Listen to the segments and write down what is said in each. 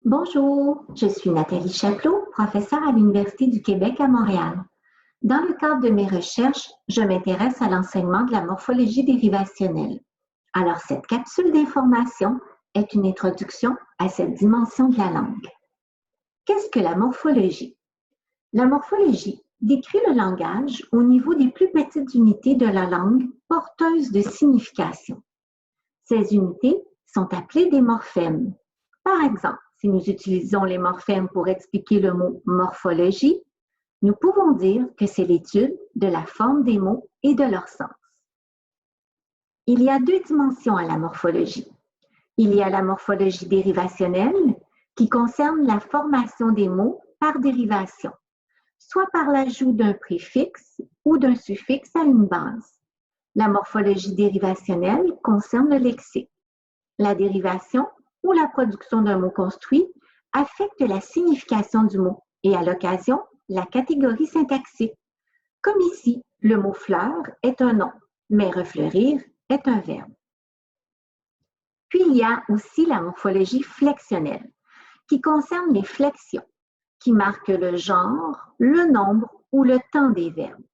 Bonjour, je suis Nathalie Chapelot, professeure à l'Université du Québec à Montréal. Dans le cadre de mes recherches, je m'intéresse à l'enseignement de la morphologie dérivationnelle. Alors, cette capsule d'information est une introduction à cette dimension de la langue. Qu'est-ce que la morphologie? La morphologie décrit le langage au niveau des plus petites unités de la langue porteuses de signification. Ces unités sont appelées des morphèmes. Par exemple, si nous utilisons les morphèmes pour expliquer le mot morphologie, nous pouvons dire que c'est l'étude de la forme des mots et de leur sens. Il y a deux dimensions à la morphologie. Il y a la morphologie dérivationnelle qui concerne la formation des mots par dérivation, soit par l'ajout d'un préfixe ou d'un suffixe à une base. La morphologie dérivationnelle concerne le lexique. La dérivation ou la production d'un mot construit affecte la signification du mot et à l'occasion, la catégorie syntaxique. Comme ici, le mot fleur est un nom, mais refleurir est un verbe. Puis il y a aussi la morphologie flexionnelle, qui concerne les flexions, qui marquent le genre, le nombre ou le temps des verbes.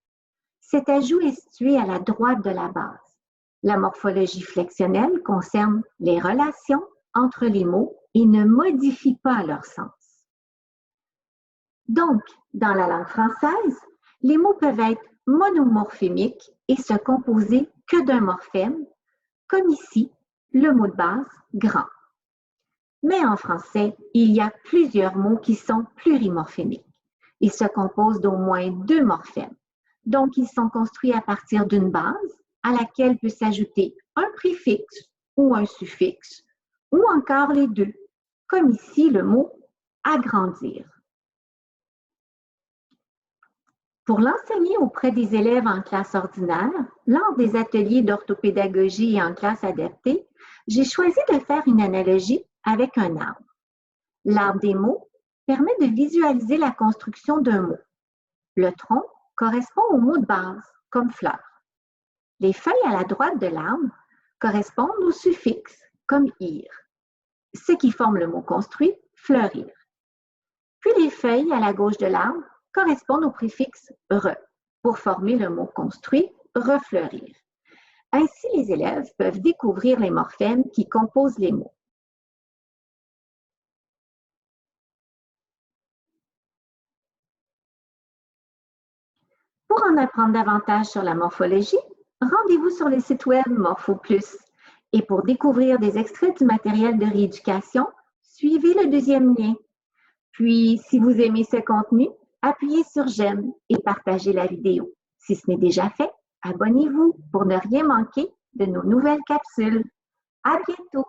Cet ajout est situé à la droite de la base. La morphologie flexionnelle concerne les relations entre les mots et ne modifie pas leur sens. Donc, dans la langue française, les mots peuvent être monomorphémiques et se composer que d'un morphème, comme ici, le mot de base « grand ». Mais en français, il y a plusieurs mots qui sont plurimorphémiques. Ils se composent d'au moins deux morphèmes. Donc, ils sont construits à partir d'une base à laquelle peut s'ajouter un préfixe ou un suffixe, ou encore les deux, comme ici le mot « agrandir ». Pour l'enseigner auprès des élèves en classe ordinaire, lors des ateliers d'orthopédagogie et en classe adaptée, j'ai choisi de faire une analogie avec un arbre. L'arbre des mots permet de visualiser la construction d'un mot. Le tronc correspond au mot de base, comme fleur. Les feuilles à la droite de l'arbre correspondent au suffixe, comme ir, ce qui forme le mot construit, fleurir. Puis les feuilles à la gauche de l'arbre correspondent au préfixe re pour former le mot construit, refleurir. Ainsi, les élèves peuvent découvrir les morphèmes qui composent les mots. Pour en apprendre davantage sur la morphologie, rendez-vous sur le site web MorphoPlus. Et pour découvrir des extraits du matériel de rééducation, suivez le deuxième lien. Puis, si vous aimez ce contenu, appuyez sur j'aime et partagez la vidéo. Si ce n'est déjà fait, abonnez-vous pour ne rien manquer de nos nouvelles capsules. À bientôt!